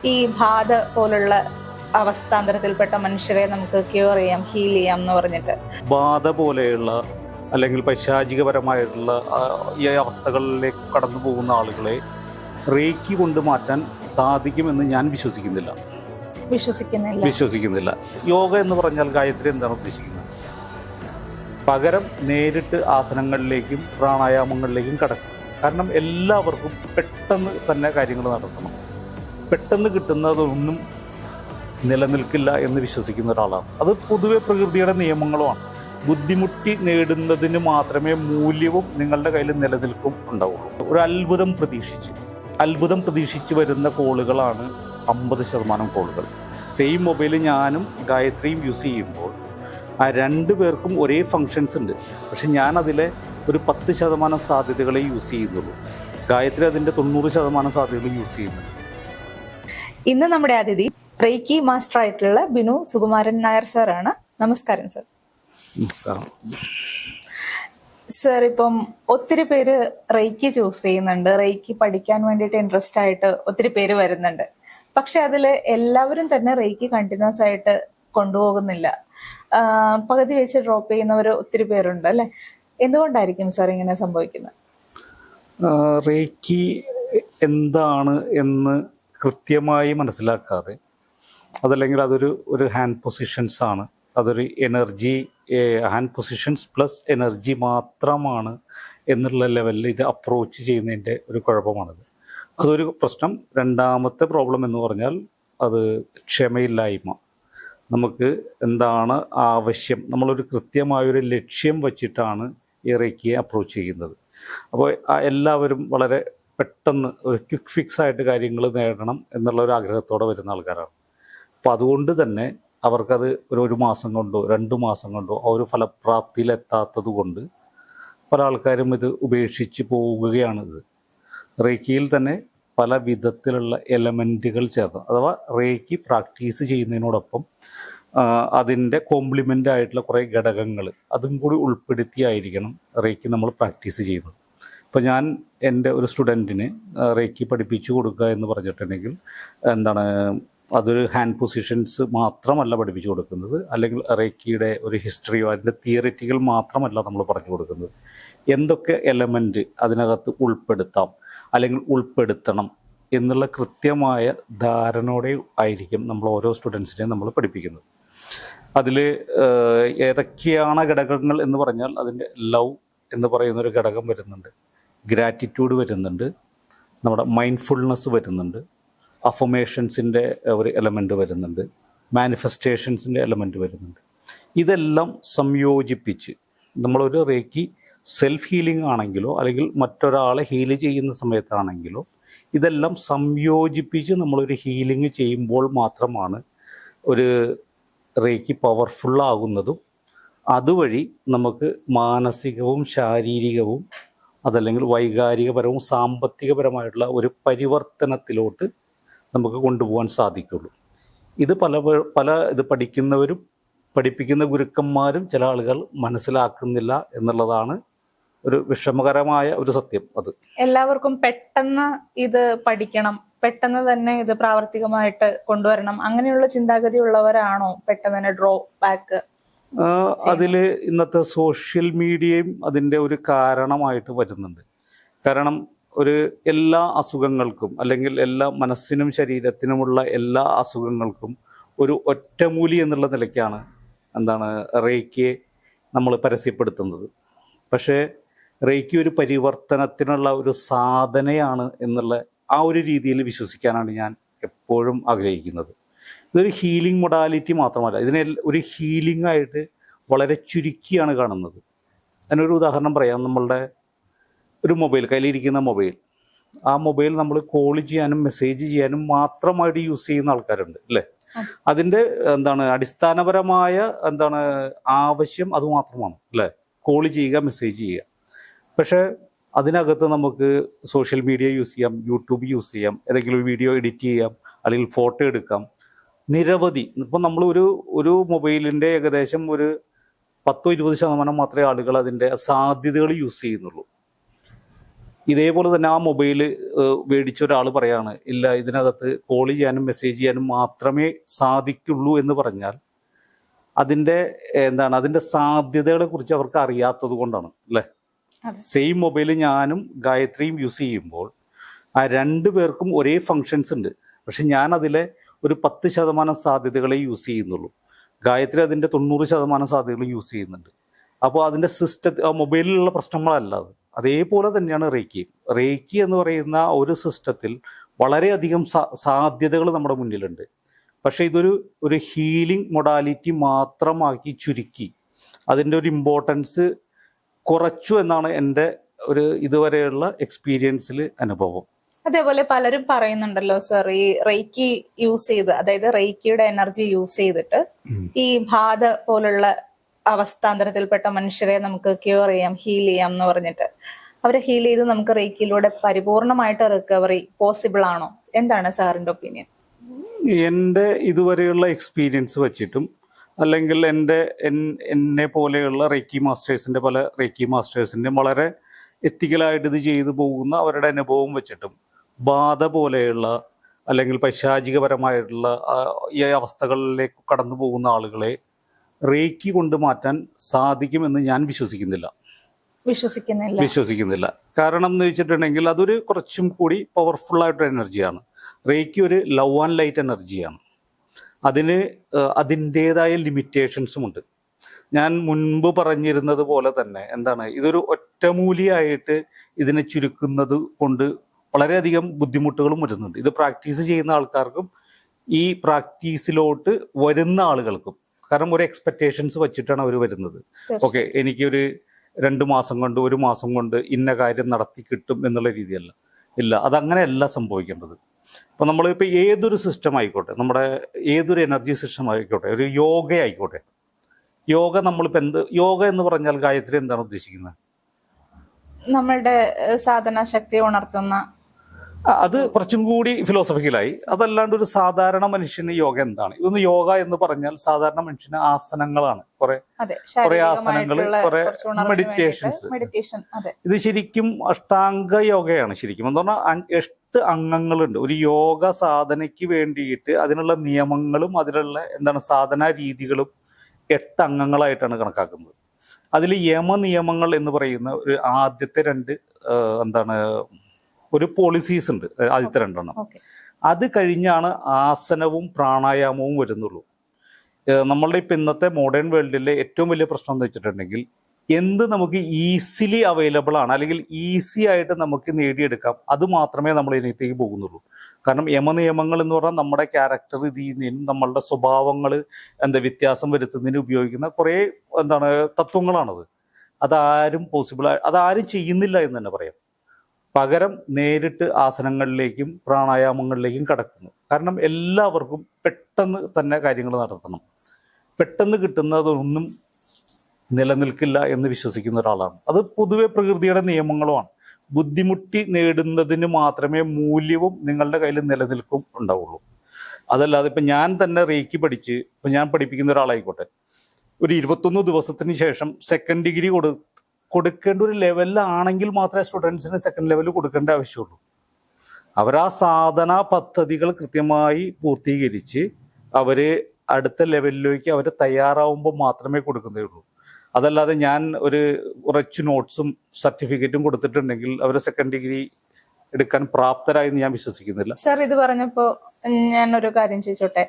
ഈ ബാധ പോലുള്ള അവസ്ഥാന്തരത്തിൽപ്പെട്ട മനുഷ്യരെ നമുക്ക് ക്യൂർ ചെയ്യാം, ഹീൽ ചെയ്യാം എന്ന് പറഞ്ഞിട്ട് ബാധ പോലെയുള്ള അല്ലെങ്കിൽ പൈശാചികപരമായിട്ടുള്ള ഈ അവസ്ഥകളിലേക്ക് കടന്നു പോകുന്ന ആളുകളെ റേക്കി കൊണ്ട് മാറ്റാൻ സാധിക്കുമെന്ന് ഞാൻ വിശ്വസിക്കുന്നില്ല. യോഗ എന്ന് പറഞ്ഞാൽ ഗായത്രി എന്താണ് ഉദ്ദേശിക്കുന്നത്? പകരം നേരിട്ട് ആസനങ്ങളിലേക്കും പ്രാണായാമങ്ങളിലേക്കും കടക്കും. കാരണം എല്ലാവർക്കും പെട്ടെന്ന് തന്നെ കാര്യങ്ങൾ നടത്തണം. പെട്ടെന്ന് കിട്ടുന്നതൊന്നും നിലനിൽക്കില്ല എന്ന് വിശ്വസിക്കുന്ന ഒരാളാണ്. അത് പൊതുവെ പ്രകൃതിയുടെ നിയമങ്ങളുമാണ്. ബുദ്ധിമുട്ടി നേടുന്നതിന് മാത്രമേ മൂല്യവും നിങ്ങളുടെ കയ്യിൽ നിലനിൽക്കും ഉണ്ടാവുള്ളൂ. ഒരു അത്ഭുതം പ്രതീക്ഷിച്ച് വരുന്ന കോളുകളാണ് 50% കോളുകൾ. സെയിം മൊബൈൽ ഞാനും ഗായത്രിയും യൂസ് ചെയ്യുമ്പോൾ ആ 2 പേർക്കും ഒരേ ഫങ്ഷൻസ് ഉണ്ട്. പക്ഷെ ഞാൻ അതിലെ ഒരു 10% സാധ്യതകളെ യൂസ് ചെയ്യുന്നുള്ളൂ. ഗായത്രി അതിൻ്റെ 90% സാധ്യതകൾ യൂസ് ചെയ്യുന്നുണ്ട്. ഇന്ന് നമ്മുടെ അതിഥി റേക്കി മാസ്റ്റർ ആയിട്ടുള്ള ബിനു സുകുമാരൻ നായർ സാറാണ്. നമസ്കാരം സർ. നമസ്കാരം സർ. ഇപ്പം ഒത്തിരി പേര് റേക്കി ചൂസ് ചെയ്യുന്നുണ്ട്, റേക്കി പഠിക്കാൻ വേണ്ടിയിട്ട് ഇൻട്രസ്റ്റ് ആയിട്ട് ഒത്തിരി പേര് വരുന്നുണ്ട്. പക്ഷെ അതില് എല്ലാവരും തന്നെ റേക്കി കണ്ടിന്യൂസ് ആയിട്ട് കൊണ്ടുപോകുന്നില്ല. പകുതി വെച്ച് ഡ്രോപ്പ് ചെയ്യുന്നവർ ഒത്തിരി പേരുണ്ട് അല്ലെ? എന്തുകൊണ്ടായിരിക്കും സാർ ഇങ്ങനെ സംഭവിക്കുന്നത്? റേക്കി എന്താണ് എന്ന് കൃത്യമായി മനസ്സിലാക്കാതെ, അതല്ലെങ്കിൽ അതൊരു ഹാൻഡ് പൊസിഷൻസ് ആണ്, അതൊരു energy, hand positions plus energy മാത്രമാണ് എന്നുള്ള ലെവലിൽ ഇത് അപ്രോച്ച് ചെയ്യുന്നതിൻ്റെ ഒരു കുഴപ്പമാണത്. അതൊരു പ്രശ്നം. രണ്ടാമത്തെ പ്രോബ്ലം എന്ന് പറഞ്ഞാൽ അത് ക്ഷമയില്ലായ്മ. നമുക്ക് എന്താണ് ആവശ്യം, നമ്മളൊരു കൃത്യമായൊരു ലക്ഷ്യം വച്ചിട്ടാണ് ഈ റേക്കിയെ അപ്രോച്ച് ചെയ്യുന്നത്. അപ്പോൾ എല്ലാവരും വളരെ പെട്ടെന്ന് ഒരു ക്വിക്ക് ഫിക്സ് ആയിട്ട് കാര്യങ്ങൾ നേടണം എന്നുള്ള ഒരു ആഗ്രഹത്തോടെ വരുന്ന ആൾക്കാരാണ്. അപ്പോൾ അതുകൊണ്ട് തന്നെ അവർക്കത് ഒരു മാസം കൊണ്ടോ 2 മാസം കൊണ്ടോ ആ ഒരു ഫലപ്രാപ്തിയിലെത്താത്തത് കൊണ്ട് പല ആൾക്കാരും ഇത് ഉപേക്ഷിച്ച് പോവുകയാണിത്. റേക്കിയിൽ തന്നെ പല വിധത്തിലുള്ള എലമെൻറ്റുകൾ ചേർന്ന്, അഥവാ റേക്കി പ്രാക്ടീസ് ചെയ്യുന്നതിനോടൊപ്പം അതിൻ്റെ കോംപ്ലിമെൻ്റ് ആയിട്ടുള്ള കുറേ ഘടകങ്ങൾ അതും കൂടി ഉൾപ്പെടുത്തിയായിരിക്കണം റേക്കി നമ്മൾ പ്രാക്ടീസ് ചെയ്യുന്നത്. ഇപ്പോൾ ഞാൻ എൻ്റെ ഒരു സ്റ്റുഡൻറ്റിന് റേക്കി പഠിപ്പിച്ചു കൊടുക്കുക എന്ന് പറഞ്ഞിട്ടുണ്ടെങ്കിൽ അതൊരു ഹാൻഡ് പൊസിഷൻസ് മാത്രമല്ല പഠിപ്പിച്ചു കൊടുക്കുന്നത്, അല്ലെങ്കിൽ റേക്കിയുടെ ഒരു ഹിസ്റ്ററിയോ അതിൻ്റെ തിയറിറ്റിക്കൽ മാത്രമല്ല നമ്മൾ പറഞ്ഞു കൊടുക്കുന്നത്. എന്തൊക്കെ എലമെൻറ്റ് അതിനകത്ത് ഉൾപ്പെടുത്താം അല്ലെങ്കിൽ ഉൾപ്പെടുത്തണം എന്നുള്ള കൃത്യമായ ധാരണയോടെ ആയിരിക്കും നമ്മൾ ഓരോ സ്റ്റുഡൻസിനെയും നമ്മൾ പഠിപ്പിക്കുന്നത്. അതിൽ ഏതൊക്കെയാണ് ഘടകങ്ങൾ എന്ന് പറഞ്ഞാൽ അതിൻ്റെ ലവ് എന്ന് പറയുന്നൊരു ഘടകം വരുന്നുണ്ട്, ഗ്രാറ്റിറ്റ്യൂഡ് വരുന്നുണ്ട്, നമ്മുടെ മൈൻഡ്ഫുൾനെസ് വരുന്നുണ്ട്, അഫർമേഷൻസിൻ്റെ ഒരു എലമെൻറ്റ് വരുന്നുണ്ട്, മാനിഫെസ്റ്റേഷൻസിൻ്റെ എലമെൻറ്റ് വരുന്നുണ്ട്. ഇതെല്ലാം സംയോജിപ്പിച്ച് നമ്മളൊരു റേക്കി സെൽഫ് ഹീലിംഗ് ആണെങ്കിലോ അല്ലെങ്കിൽ മറ്റൊരാളെ ഹീൽ ചെയ്യുന്ന സമയത്താണെങ്കിലോ ഇതെല്ലാം സംയോജിപ്പിച്ച് നമ്മളൊരു ഹീലിംഗ് ചെയ്യുമ്പോൾ മാത്രമാണ് ഒരു റേക്കി പവർഫുള്ളാകുന്നതും അതുവഴി നമുക്ക് മാനസികവും ശാരീരികവും അതല്ലെങ്കിൽ വൈകാരികപരവും സാമ്പത്തികപരമായിട്ടുള്ള ഒരു പരിവർത്തനത്തിലോട്ട് നമുക്ക് കൊണ്ടുപോകാൻ സാധിക്കുള്ളൂ. ഇത് പല ഇത് പഠിക്കുന്നവരും പഠിപ്പിക്കുന്ന ഗുരുക്കന്മാരും ചില ആളുകൾ മനസ്സിലാക്കുന്നില്ല എന്നുള്ളതാണ് ഒരു വിഷമകരമായ ഒരു സത്യം. അത് എല്ലാവർക്കും പെട്ടെന്ന് ഇത് പഠിക്കണം, പെട്ടെന്ന് തന്നെ ഇത് പ്രാവർത്തികമായിട്ട് കൊണ്ടുവരണം, അങ്ങനെയുള്ള ചിന്താഗതി ഉള്ളവരാണോ പെട്ടെന്ന് തന്നെ ഡ്രോ ബാക്ക്? അതിൽ ഇന്നത്തെ സോഷ്യൽ മീഡിയയും അതിൻ്റെ ഒരു കാരണമായിട്ട് വരുന്നുണ്ട്. കാരണം എല്ലാ അസുഖങ്ങൾക്കും അല്ലെങ്കിൽ എല്ലാ മനസ്സിനും ശരീരത്തിനുമുള്ള എല്ലാ അസുഖങ്ങൾക്കും ഒരു ഒറ്റമൂലി എന്നുള്ള നിലയ്ക്കാണ് റേക്കിയെ നമ്മൾ പരസ്യപ്പെടുത്തുന്നത്. പക്ഷേ റേക്കി ഒരു പരിവർത്തനത്തിനുള്ള ഒരു സാധനയാണ് എന്നുള്ള ആ ഒരു രീതിയിൽ വിശ്വസിക്കാനാണ് ഞാൻ എപ്പോഴും ആഗ്രഹിക്കുന്നത്. ഇതൊരു ഹീലിംഗ് മൊഡാലിറ്റി മാത്രമല്ല, ഇതിനെ ഒരു ഹീലിംഗ് ആയിട്ട് വളരെ ചുരുക്കിയാണ് കാണുന്നത്. അതിനൊരു ഉദാഹരണം പറയാം. നമ്മളുടെ ഒരു മൊബൈൽ, കയ്യിലിരിക്കുന്ന മൊബൈൽ, ആ മൊബൈൽ നമ്മൾ കോൾ ചെയ്യാനും മെസ്സേജ് ചെയ്യാനും മാത്രമായിട്ട് യൂസ് ചെയ്യുന്ന ആൾക്കാരുണ്ട് അല്ലേ? അതിൻ്റെ അടിസ്ഥാനപരമായ ആവശ്യം അതുമാത്രമാണ് അല്ലേ? കോൾ ചെയ്യുക, മെസ്സേജ് ചെയ്യുക. പക്ഷേ അതിനകത്ത് നമുക്ക് സോഷ്യൽ മീഡിയ യൂസ് ചെയ്യാം, യൂട്യൂബ് യൂസ് ചെയ്യാം, ഏതെങ്കിലും വീഡിയോ എഡിറ്റ് ചെയ്യാം, അല്ലെങ്കിൽ ഫോട്ടോ എടുക്കാം, നിരവധി. ഇപ്പം നമ്മൾ ഒരു മൊബൈലിൻ്റെ ഏകദേശം ഒരു 10-20% മാത്രമേ ആളുകൾ അതിൻ്റെ സാധ്യതകൾ യൂസ് ചെയ്യുന്നുള്ളൂ. ഇതേപോലെ തന്നെ ആ മൊബൈൽ മേടിച്ച ഒരാൾ പറയാണ്, ഇല്ല ഇതിനകത്ത് കോൾ ചെയ്യാനും മെസ്സേജ് ചെയ്യാനും മാത്രമേ സാധിക്കുള്ളൂ എന്ന് പറഞ്ഞാൽ അതിന്റെ സാധ്യതകളെ കുറിച്ച് അവർക്ക് അറിയാത്തത് കൊണ്ടാണ് അല്ലേ. സെയിം മൊബൈൽ ഞാനും ഗായത്രിയും യൂസ് ചെയ്യുമ്പോൾ ആ രണ്ടു പേർക്കും ഒരേ ഫങ്ഷൻസ് ഉണ്ട്. പക്ഷെ ഞാൻ അതിലെ ഒരു 10% സാധ്യതകളെ യൂസ് ചെയ്യുന്നുള്ളൂ. ഗായത്രി അതിൻ്റെ 90% സാധ്യതകൾ യൂസ് ചെയ്യുന്നുണ്ട്. അപ്പോൾ അതിൻ്റെ മൊബൈലിലുള്ള പ്രശ്നങ്ങളല്ല അത്. അതേപോലെ തന്നെയാണ് റേക്കി എന്ന് പറയുന്ന ഒരു സിസ്റ്റത്തിൽ വളരെയധികം സാധ്യതകൾ നമ്മുടെ മുന്നിലുണ്ട്. പക്ഷെ ഒരു ഹീലിംഗ് മൊഡാലിറ്റി മാത്രമാക്കി ചുരുക്കി അതിൻ്റെ ഒരു ഇമ്പോർട്ടൻസ് കുറച്ചു എന്നാണ് എൻ്റെ ഒരു ഇതുവരെയുള്ള എക്സ്പീരിയൻസിൽ അനുഭവം. അതേപോലെ പലരും പറയുന്നുണ്ടല്ലോ സർ, ഈ റേക്കി യൂസ് ചെയ്ത്, അതായത് റേക്കിയുടെ എനർജി യൂസ് ചെയ്തിട്ട് ഈ ബാധ പോലുള്ള അവസ്ഥാന്തരത്തിൽപ്പെട്ട മനുഷ്യരെ നമുക്ക് ക്യൂർ ചെയ്യാം, ഹീൽ ചെയ്യാം എന്ന് പറഞ്ഞിട്ട് അവരെ ഹീൽ ചെയ്ത് നമുക്ക് റേക്കിയിലൂടെ പരിപൂർണമായിട്ട് റിക്കവറി പോസിബിൾ ആണോ? എന്താണ് സാറിന്റെ ഒപ്പീനിയൻ? എൻ്റെ ഇതുവരെയുള്ള എക്സ്പീരിയൻസ് വെച്ചിട്ടും അല്ലെങ്കിൽ എന്നെ പോലെയുള്ള റേക്കി മാസ്റ്റേഴ്സിൻ്റെ പല റേക്കി മാസ്റ്റേഴ്സിൻ്റെ വളരെ എത്തിക്കലായിട്ട് ഇത് ചെയ്തു പോകുന്ന അവരുടെ അനുഭവം വെച്ചിട്ടും ബാധ പോലെയുള്ള അല്ലെങ്കിൽ പൈശാചികപരമായിട്ടുള്ള ഈ അവസ്ഥകളിലേക്ക് കടന്നു പോകുന്ന ആളുകളെ റേക്കി കൊണ്ട് മാറ്റാൻ സാധിക്കുമെന്ന് ഞാൻ വിശ്വസിക്കുന്നില്ല. കാരണം എന്ന് വെച്ചിട്ടുണ്ടെങ്കിൽ അതൊരു കുറച്ചും കൂടി പവർഫുൾ ആയിട്ടൊരു എനർജിയാണ്. റേക്കി ഒരു ലവ് ആൻഡ് ലൈറ്റ് എനർജിയാണ്. അതിന് അതിൻ്റെതായ ലിമിറ്റേഷൻസും ഉണ്ട്. ഞാൻ മുൻപ് പറഞ്ഞിരുന്നത് പോലെ തന്നെ ഇതൊരു ഒറ്റമൂലിയായിട്ട് ഇതിനെ ചുരുക്കുന്നത് കൊണ്ട് വളരെയധികം ബുദ്ധിമുട്ടുകളും വരുന്നുണ്ട്. ഇത് പ്രാക്ടീസ് ചെയ്യുന്ന ആൾക്കാർക്കും ഈ പ്രാക്ടീസിലോട്ട് വരുന്ന ആളുകൾക്കും, കാരണം ഒരു എക്സ്പെക്റ്റേഷൻസ് വെച്ചിട്ടാണ് അവർ വരുന്നത്. ഓക്കെ, എനിക്കൊരു 2 മാസം കൊണ്ട് 1 മാസം കൊണ്ട് ഇന്ന കാര്യം നടത്തി കിട്ടും എന്നുള്ള രീതിയല്ല. ഇല്ല, അതങ്ങനെയല്ല സംഭവിക്കേണ്ടത്. ഇപ്പം നമ്മളിപ്പോൾ ഏതൊരു സിസ്റ്റം ആയിക്കോട്ടെ, നമ്മുടെ ഏതൊരു എനർജി സിസ്റ്റം ആയിക്കോട്ടെ, ഒരു യോഗ ആയിക്കോട്ടെ, നമ്മളിപ്പോൾ യോഗ എന്ന് പറഞ്ഞാൽ ഗായത്രി എന്താണ് ഉദ്ദേശിക്കുന്നത്? നമ്മളുടെ സാധന ശക്തി ഉണർത്തുന്ന, അത് കുറച്ചും കൂടി ഫിലോസഫിക്കലായി. അതല്ലാണ്ട് ഒരു സാധാരണ മനുഷ്യന് യോഗ എന്താണ്? ഇതൊന്ന് യോഗ എന്ന് പറഞ്ഞാൽ സാധാരണ മനുഷ്യന് ആസനങ്ങളാണ്, കുറെ ആസനങ്ങൾ, കുറെ മെഡിറ്റേഷൻസ്. ഇത് ശരിക്കും അഷ്ടാംഗ യോഗയാണ്. ശരിക്കും എന്ന് പറഞ്ഞാൽ 8 അംഗങ്ങളുണ്ട്. ഒരു യോഗ സാധനയ്ക്ക് വേണ്ടിയിട്ട് അതിനുള്ള നിയമങ്ങളും അതിനുള്ള സാധനാ രീതികളും 8 അംഗങ്ങളായിട്ടാണ് കണക്കാക്കുന്നത്. അതിൽ യമനിയമങ്ങൾ എന്ന് പറയുന്ന ഒരു ആദ്യത്തെ 2 ഒരു പോളിസീസ് ഉണ്ട്. ആദ്യത്തെ 2 അത് കഴിഞ്ഞാണ് ആസനവും പ്രാണായാമവും വരുന്നുള്ളൂ. നമ്മളുടെ ഇപ്പം ഇന്നത്തെ മോഡേൺ വേൾഡിലെ ഏറ്റവും വലിയ പ്രശ്നം എന്ന് വെച്ചിട്ടുണ്ടെങ്കിൽ നമുക്ക് ഈസിലി അവൈലബിൾ ആണ്, അല്ലെങ്കിൽ ഈസി ആയിട്ട് നമുക്ക് നേടിയെടുക്കാം, അത് മാത്രമേ നമ്മൾ ഇതിനകത്തേക്ക് പോകുന്നുള്ളൂ. കാരണം യമനിയമങ്ങൾ എന്ന് പറഞ്ഞാൽ നമ്മുടെ ക്യാരക്ടർ ഇത് ചെയ്യുന്നതിനും നമ്മളുടെ സ്വഭാവങ്ങൾ വ്യത്യാസം വരുത്തുന്നതിന് ഉപയോഗിക്കുന്ന കുറേ തത്വങ്ങളാണത്. അതാരും ചെയ്യുന്നില്ല എന്ന് തന്നെ പറയാം. പകരം നേരിട്ട് ആസനങ്ങളിലേക്കും പ്രാണായാമങ്ങളിലേക്കും കടക്കുന്നു. കാരണം എല്ലാവർക്കും പെട്ടെന്ന് തന്നെ കാര്യങ്ങൾ നടത്തണം. പെട്ടെന്ന് കിട്ടുന്നതൊന്നും നിലനിൽക്കില്ല എന്ന് വിശ്വസിക്കുന്ന ഒരാളാണ്. അത് പൊതുവെ പ്രകൃതിയുടെ നിയമങ്ങളുമാണ്. ബുദ്ധിമുട്ടി നേടുന്നതിന് മാത്രമേ മൂല്യവും നിങ്ങളുടെ കയ്യിൽ ഉണ്ടാവുള്ളൂ. അതല്ലാതെ ഇപ്പം ഞാൻ തന്നെ റേക്കി പഠിച്ച് ഇപ്പം ഞാൻ പഠിപ്പിക്കുന്ന ഒരാളായിക്കോട്ടെ, ഒരു 21 ദിവസത്തിന് ശേഷം സെക്കൻഡ് ഡിഗ്രി കൊടുക്കേണ്ട ഒരു ലെവലിലാണെങ്കിൽ മാത്രമേ സ്റ്റുഡൻസിന് സെക്കൻഡ് ലെവൽ കൊടുക്കേണ്ട ആവശ്യമുള്ളൂ. അവരാ സാധനാ പദ്ധതികൾ കൃത്യമായി പൂർത്തീകരിച്ച് അവർ അടുത്ത ലെവലിലേക്ക് അവർ തയ്യാറാവുമ്പോൾ മാത്രമേ കൊടുക്കുന്നേ. അതല്ലാതെ ഞാൻ കുറച്ച് നോട്ട്സും സർട്ടിഫിക്കറ്റും കൊടുത്തിട്ടുണ്ടെങ്കിൽ അവർ സെക്കൻഡ് ഡിഗ്രി എടുക്കാൻ പ്രാപ്തരായി എന്ന് ഞാൻ വിശ്വസിക്കുന്നില്ല. സർ, ഇത് പറഞ്ഞപ്പോ ഞാനൊരു കാര്യം ചോദിച്ചോട്ടെ.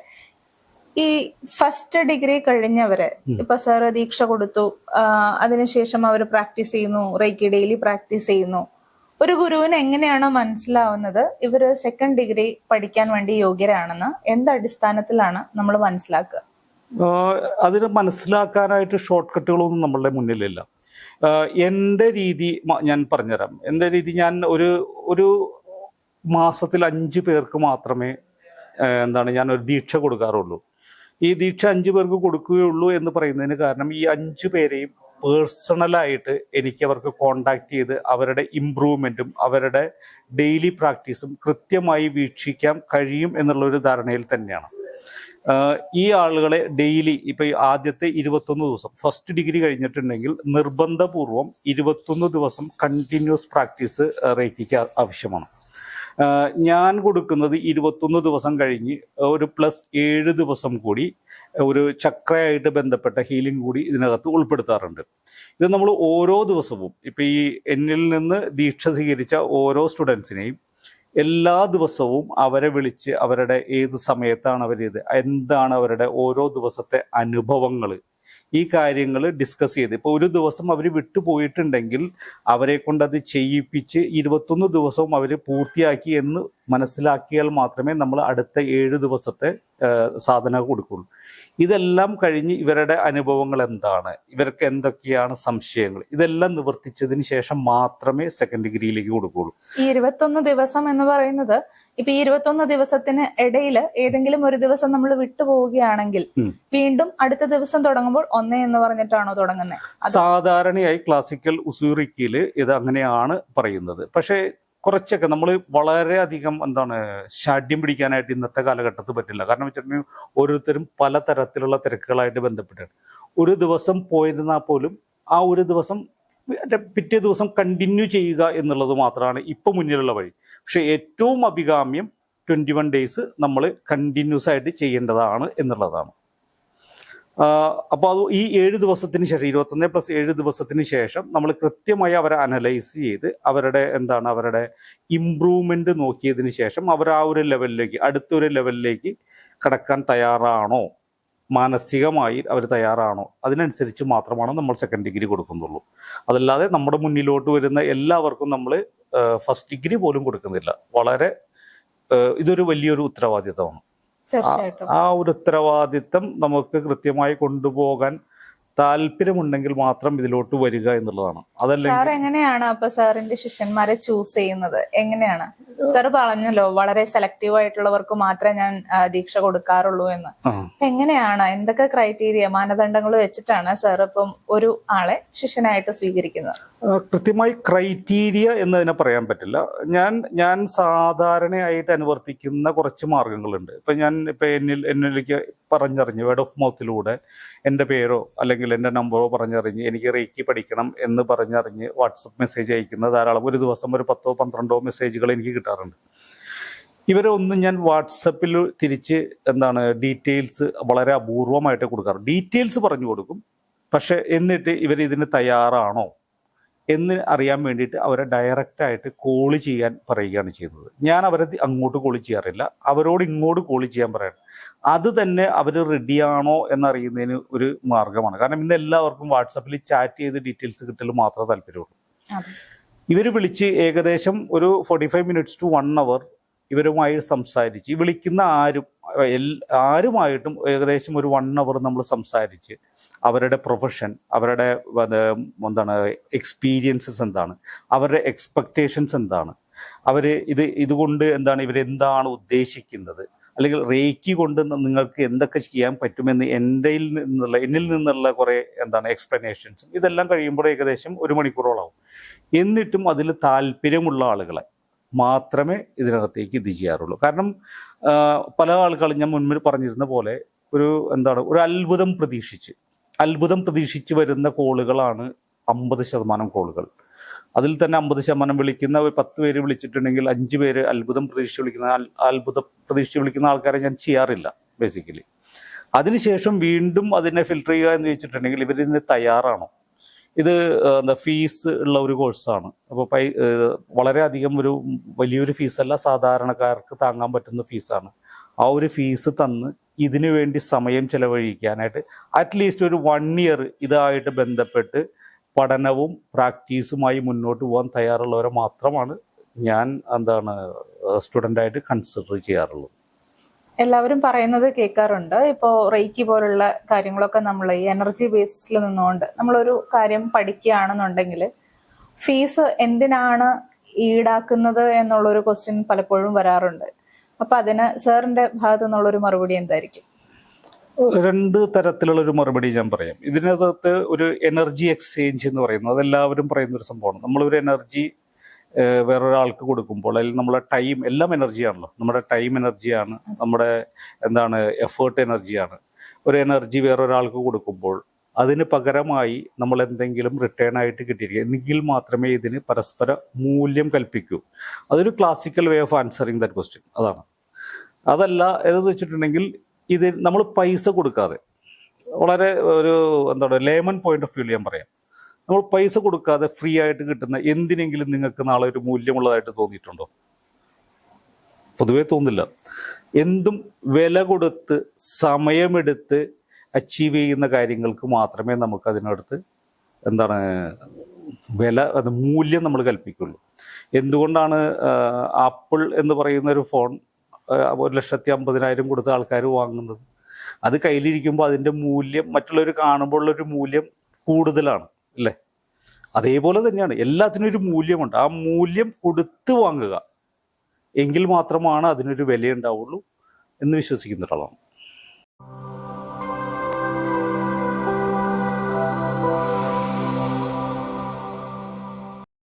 ഈ ഫസ്റ്റ് ഡിഗ്രി കഴിഞ്ഞവര് ഇപ്പൊ സാറ് ദീക്ഷ കൊടുത്തു, അതിനുശേഷം അവർ പ്രാക്ടീസ് ചെയ്യുന്നു, റേക്കി ഡെയിലി പ്രാക്ടീസ് ചെയ്യുന്നു. ഒരു ഗുരുവിന് എങ്ങനെയാണ് മനസ്സിലാവുന്നത് ഇവര് സെക്കൻഡ് ഡിഗ്രി പഠിക്കാൻ വേണ്ടി യോഗ്യരാണെന്ന്? എന്ത് അടിസ്ഥാനത്തിലാണ് നമ്മൾ മനസ്സിലാക്കുക? അതിന് മനസ്സിലാക്കാനായിട്ട് ഷോർട്ട് കട്ടുകളൊന്നും നമ്മളുടെ മുന്നിലില്ല. എൻ്റെ രീതി ഞാൻ പറഞ്ഞുതരാം. എൻ്റെ രീതി, ഞാൻ ഒരു മാസത്തിൽ 5 പേർക്ക് മാത്രമേ ഞാൻ ഒരു ദീക്ഷ കൊടുക്കാറുള്ളൂ. ഈ ദീക്ഷ 5 പേർക്ക് കൊടുക്കുകയുള്ളൂ എന്ന് പറയുന്നതിന് കാരണം ഈ 5 പേരെയും പേഴ്സണലായിട്ട് എനിക്ക് അവർക്ക് കോണ്ടാക്ട് ചെയ്ത് അവരുടെ ഇമ്പ്രൂവ്മെൻറ്റും അവരുടെ ഡെയിലി പ്രാക്ടീസും കൃത്യമായി വീക്ഷിക്കാൻ കഴിയും എന്നുള്ളൊരു ധാരണയിൽ തന്നെയാണ്. ഈ ആളുകളെ ഡെയിലി ഇപ്പൊ ഈ ആദ്യത്തെ 21 ദിവസം ഫസ്റ്റ് ഡിഗ്രി കഴിഞ്ഞിട്ടുണ്ടെങ്കിൽ നിർബന്ധപൂർവം 21 ദിവസം കണ്ടിന്യൂസ് പ്രാക്ടീസ് റേക്കിക്ക് ആവശ്യമാണ്. ഞാൻ കൊടുക്കുന്നത് 21 ദിവസം കഴിഞ്ഞ് ഒരു +7 ദിവസം കൂടി ഒരു ചക്രയായിട്ട് ബന്ധപ്പെട്ട ഹീലിംഗ് കൂടി ഇതിനകത്ത് ഉൾപ്പെടുത്താറുണ്ട്. ഇത് നമ്മൾ ഓരോ ദിവസവും ഇപ്പൊ ഈ എന്നിൽ നിന്ന് ദീക്ഷ സ്വീകരിച്ച ഓരോ സ്റ്റുഡൻസിനെയും എല്ലാ ദിവസവും അവരെ വിളിച്ച് അവരുടെ ഏത് സമയത്താണ് എന്താണ് അവരുടെ ഓരോ ദിവസത്തെ അനുഭവങ്ങൾ, ഈ കാര്യങ്ങൾ ഡിസ്കസ് ചെയ്ത് ഇപ്പോൾ ഒരു ദിവസം അവർ വിട്ടുപോയിട്ടുണ്ടെങ്കിൽ അവരെ കൊണ്ട് അത് ചെയ്യിപ്പിച്ച് 21 ദിവസവും അവർ പൂർത്തിയാക്കി എന്ന് മനസ്സിലാക്കിയാൽ മാത്രമേ നമ്മൾ അടുത്ത 7 ദിവസത്തെ സാധന കൊടുക്കുള്ളൂ. ഇതെല്ലാം കഴിഞ്ഞ് ഇവരുടെ അനുഭവങ്ങൾ എന്താണ്, ഇവർക്ക് എന്തൊക്കെയാണ് സംശയങ്ങൾ, ഇതെല്ലാം നിവർത്തിച്ചതിന് ശേഷം മാത്രമേ സെക്കൻഡ് ഡിഗ്രിയിലേക്ക് കൊടുക്കുള്ളൂ. ഈ 21 ദിവസം എന്ന് പറയുന്നത് ഇപ്പൊ ഈ 21 ദിവസത്തിന് ഇടയിൽ ഏതെങ്കിലും ഒരു ദിവസം നമ്മൾ വിട്ടുപോവുകയാണെങ്കിൽ വീണ്ടും അടുത്ത ദിവസം തുടങ്ങുമ്പോൾ 1 എന്ന് പറഞ്ഞിട്ടാണോ തുടങ്ങുന്നത്? സാധാരണയായി ക്ലാസിക്കൽ ഉസൂറിക്കിയിൽ ഇത് അങ്ങനെയാണ് പറയുന്നത്. പക്ഷേ കുറച്ചൊക്കെ നമ്മൾ വളരെയധികം ശാഠ്യം പിടിക്കാനായിട്ട് ഇന്നത്തെ കാലഘട്ടത്തിൽ പറ്റില്ല. കാരണം വെച്ചിട്ടുണ്ടെങ്കിൽ ഓരോരുത്തരും പല തരത്തിലുള്ള തിരക്കുകളായിട്ട് ബന്ധപ്പെട്ടാണ്. ഒരു ദിവസം പോയിരുന്നാൽ പോലും ആ ഒരു ദിവസം പിറ്റേ ദിവസം കണ്ടിന്യൂ ചെയ്യുക എന്നുള്ളത് മാത്രമാണ് ഇപ്പൊ മുന്നിലുള്ള വഴി. പക്ഷെ ഏറ്റവും അഭികാമ്യം 21 ഡേയ്സ് നമ്മൾ കണ്ടിന്യൂസ് ആയിട്ട് ചെയ്യേണ്ടതാണ് എന്നുള്ളതാണ്. അപ്പോൾ അത് ഈ 7 ദിവസത്തിന് ശേഷം 21+7 ദിവസത്തിന് ശേഷം നമ്മൾ കൃത്യമായി അവരെ അനലൈസ് ചെയ്ത് അവരുടെ അവരുടെ ഇംപ്രൂവ്മെന്റ് നോക്കിയതിന് ശേഷം അവർ ആ ഒരു ലെവലിലേക്ക് അടുത്തൊരു ലെവലിലേക്ക് കടക്കാൻ തയ്യാറാണോ, മാനസികമായി അവർ തയ്യാറാണോ, അതിനനുസരിച്ച് മാത്രമാണ് നമ്മൾ സെക്കൻഡ് ഡിഗ്രി കൊടുക്കുന്നുള്ളൂ. അതല്ലാതെ നമ്മുടെ മുന്നിലോട്ട് വരുന്ന എല്ലാവർക്കും നമ്മൾ ഫസ്റ്റ് ഡിഗ്രി പോലും കൊടുക്കുന്നില്ല. ഇതൊരു വലിയൊരു ഉത്തരവാദിത്തമാണ്. ആ ഒരു ഉത്തരവാദിത്തം നമുക്ക് കൃത്യമായി കൊണ്ടുപോകാൻ താല്പര്യമുണ്ടെങ്കിൽ മാത്രം ഇതിലോട്ട് വരിക എന്നുള്ളതാണ്. സാർ എങ്ങനെയാണ് അപ്പൊ സാറിന്റെ ശിഷ്യന്മാരെ ചൂസ് ചെയ്യുന്നത്? എങ്ങനെയാണ്? സാർ പറഞ്ഞല്ലോ വളരെ സെലക്റ്റീവ് ആയിട്ടുള്ളവർക്ക് മാത്രമേ ഞാൻ ദീക്ഷ കൊടുക്കാറുള്ളൂ എന്ന്. എങ്ങനെയാണ്, എന്തൊക്കെ ക്രൈറ്റീരിയ മാനദണ്ഡങ്ങൾ വെച്ചിട്ടാണ് സാർ ഇപ്പം ഒരു ആളെ ശിഷ്യനായിട്ട് സ്വീകരിക്കുന്നത്? കൃത്യമായി ക്രൈറ്റീരിയ എന്നതിനെ പറയാൻ പറ്റില്ല. ഞാൻ സാധാരണയായിട്ട് അനുവർത്തിക്കുന്ന കുറച്ച് മാർഗങ്ങളുണ്ട്. ഇപ്പൊ എന്നിലേക്ക് പറഞ്ഞറിഞ്ഞ് വേർഡ് ഓഫ് മൗത്തിലൂടെ എൻ്റെ പേരോ അല്ലെങ്കിൽ എൻ്റെ നമ്പറോ പറഞ്ഞറിഞ്ഞ് എനിക്ക് റേക്കി പഠിക്കണം എന്ന് പറഞ്ഞറിഞ്ഞ് വാട്സപ്പ് മെസ്സേജ് അയക്കുന്ന ധാരാളം, ഒരു ദിവസം ഒരു 10-12 മെസ്സേജുകൾ എനിക്ക് കിട്ടാറുണ്ട്. ഇവരെ ഒന്നും ഞാൻ വാട്സപ്പിൽ തിരിച്ച് ഡീറ്റെയിൽസ് വളരെ അപൂർവമായിട്ട് കൊടുക്കാറ്. ഡീറ്റെയിൽസ് പറഞ്ഞു കൊടുക്കും, പക്ഷെ എന്നിട്ട് ഇതിന് തയ്യാറാണോ എന്ന് അറിയാൻ വേണ്ടിയിട്ട് അവരെ ഡയറക്റ്റായിട്ട് കോൾ ചെയ്യാൻ പറയുകയാണ് ചെയ്യുന്നത്. ഞാൻ അവരെ അങ്ങോട്ട് കോൾ ചെയ്യാറില്ല, അവരോട് ഇങ്ങോട്ട് കോൾ ചെയ്യാൻ പറയണം. അത് തന്നെ അവർ റെഡിയാണോ എന്നറിയുന്നതിന് ഒരു മാർഗമാണ്. കാരണം ഇന്ന് എല്ലാവർക്കും വാട്സപ്പിൽ ചാറ്റ് ചെയ്ത് ഡീറ്റെയിൽസ് കിട്ടൽ മാത്രമേ താല്പര്യമുള്ളൂ. ഇവർ വിളിച്ച് ഏകദേശം ഒരു 45 മിനിറ്റ്സ് ടു 1 അവർ ഇവരുമായി സംസാരിച്ച്, ഈ വിളിക്കുന്ന ആരുമായിട്ടും ഏകദേശം ഒരു 1 അവർ നമ്മൾ സംസാരിച്ച് അവരുടെ പ്രൊഫഷൻ, അവരുടെ എക്സ്പീരിയൻസസ് എന്താണ്, അവരുടെ എക്സ്പെക്റ്റേഷൻസ് എന്താണ്, ഇതുകൊണ്ട് ഇവരെന്താണ് ഉദ്ദേശിക്കുന്നത്, അല്ലെങ്കിൽ റേക്കി കൊണ്ട് നിങ്ങൾക്ക് എന്തൊക്കെ ചെയ്യാൻ പറ്റുമെന്ന് എന്നിൽ നിന്നുള്ള കുറെ എക്സ്പ്ലനേഷൻസും ഇതെല്ലാം കഴിയുമ്പോൾ ഏകദേശം 1 മണിക്കൂറോളാവും. എന്നിട്ടും അതിൽ താല്പര്യമുള്ള ആളുകളെ മാത്രമേ ഇതിനകത്തേക്ക് ഇത് ചെയ്യാറുള്ളൂ. കാരണം പല ആളുകളും ഞാൻ മുൻപിൽ പറഞ്ഞിരുന്ന പോലെ ഒരു അത്ഭുതം പ്രതീക്ഷിച്ച് വരുന്ന കോളുകളാണ് 50% കോളുകൾ. അതിൽ തന്നെ 50% വിളിക്കുന്ന 10 പേര് വിളിച്ചിട്ടുണ്ടെങ്കിൽ 5 പേര് അത്ഭുതം പ്രതീക്ഷിച്ച് വിളിക്കുന്ന ആൾക്കാരെ ഞാൻ ചെയ്യാറില്ല ബേസിക്കലി. അതിനുശേഷം വീണ്ടും അതിനെ ഫിൽട്ടർ ചെയ്യുക എന്ന് വെച്ചിട്ടുണ്ടെങ്കിൽ ഇവരിന്ന് തയ്യാറാണോ, ഇത് ഫീസ് ഉള്ള ഒരു കോഴ്സാണ്. അപ്പോൾ വളരെയധികം വലിയൊരു ഫീസല്ല, സാധാരണക്കാർക്ക് താങ്ങാൻ പറ്റുന്ന ഫീസാണ്. ആ ഒരു ഫീസ് തന്ന് ഇതിനു വേണ്ടി സമയം ചെലവഴിക്കാനായിട്ട് അറ്റ്ലീസ്റ്റ് ഒരു 1 ഇയർ ഇതായിട്ട് ബന്ധപ്പെട്ട് പഠനവും പ്രാക്ടീസുമായി മുന്നോട്ട് പോകാൻ തയ്യാറുള്ളവരെ മാത്രമാണ് ഞാൻ സ്റ്റുഡൻ്റായിട്ട് കൺസിഡർ ചെയ്യാറുള്ളത്. എല്ലാവരും പറയുന്നത് കേൾക്കാറുണ്ട്, ഇപ്പോൾ റേക്കി പോലുള്ള കാര്യങ്ങളൊക്കെ നമ്മൾ ഈ എനർജി ബേസിസിൽ നിന്നുകൊണ്ട് നമ്മളൊരു കാര്യം പഠിക്കുകയാണെന്നുണ്ടെങ്കിൽ ഫീസ് എന്തിനാണ് ഈടാക്കുന്നത് എന്നുള്ളൊരു ക്വസ്റ്റ്യൻ പലപ്പോഴും വരാറുണ്ട്. അപ്പൊ അതിന് സാറിന്റെ ഭാഗത്തു നിന്നുള്ളൊരു മറുപടി എന്തായിരിക്കും? 2 തരത്തിലുള്ളൊരു മറുപടി ഞാൻ പറയാം. ഇതിനകത്ത് ഒരു എനർജി എക്സ്ചേഞ്ച് എന്ന് പറയുന്നത് അതെല്ലാവരും പറയുന്നൊരു സംഭവമാണ്. നമ്മളൊരു എനർജി വേറൊരാൾക്ക് കൊടുക്കുമ്പോൾ അതിൽ നമ്മളെ ടൈം എല്ലാം എനർജിയാണല്ലോ. നമ്മുടെ ടൈം എനർജിയാണ്, നമ്മുടെ എന്താണ് എഫേർട്ട് എനർജിയാണ്. ഒരു എനർജി വേറൊരാൾക്ക് കൊടുക്കുമ്പോൾ അതിന് പകരമായി നമ്മൾ എന്തെങ്കിലും റിട്ടേൺ ആയിട്ട് കിട്ടിയിരിക്കുക എന്നെങ്കിൽ മാത്രമേ ഇതിന് പരസ്പര മൂല്യം കൽപ്പിക്കൂ. അതൊരു classical way of answering that question അതാണ്. അതല്ല ഏതെന്ന് വെച്ചിട്ടുണ്ടെങ്കിൽ ഇത് നമ്മൾ പൈസ കൊടുക്കാതെ, വളരെ ഒരു എന്താണ് ലേമൻ പോയിന്റ് ഓഫ് വ്യൂ ഞാൻ പറയാം, നമ്മൾ പൈസ കൊടുക്കാതെ ഫ്രീ ആയിട്ട് കിട്ടുന്ന എന്തിനെങ്കിലും നിങ്ങൾക്ക് നാളെ ഒരു മൂല്യമുള്ളതായിട്ട് തോന്നിയിട്ടുണ്ടോ? പൊതുവേ തോന്നില്ല. എന്തും വില കൊടുത്ത് സമയമെടുത്ത് അച്ചീവ് ചെയ്യുന്ന കാര്യങ്ങൾക്ക് മാത്രമേ നമുക്ക് അതിനടുത്ത് എന്താണ് അത് മൂല്യം നമ്മൾ കൽപ്പിക്കുള്ളൂ. എന്തുകൊണ്ടാണ് ആപ്പിൾ എന്ന് പറയുന്ന ഒരു ഫോൺ 1,50,000 കൊടുത്ത ആൾക്കാർ വാങ്ങുന്നത്? അത് കയ്യിലിരിക്കുമ്പോൾ അതിൻ്റെ മൂല്യം മറ്റുള്ളവർ കാണുമ്പോൾ ഉള്ളൊരു മൂല്യം കൂടുതലാണ് അല്ലേ? അതേപോലെ തന്നെയാണ് എല്ലാത്തിനും ഒരു മൂല്യമുണ്ട്. ആ മൂല്യം കൊടുത്ത് വാങ്ങുക എങ്കിൽ മാത്രമാണ് അതിനൊരു വിലയുണ്ടാവുള്ളൂ എന്ന് വിശ്വസിക്കുന്ന ഒരാളാണ്.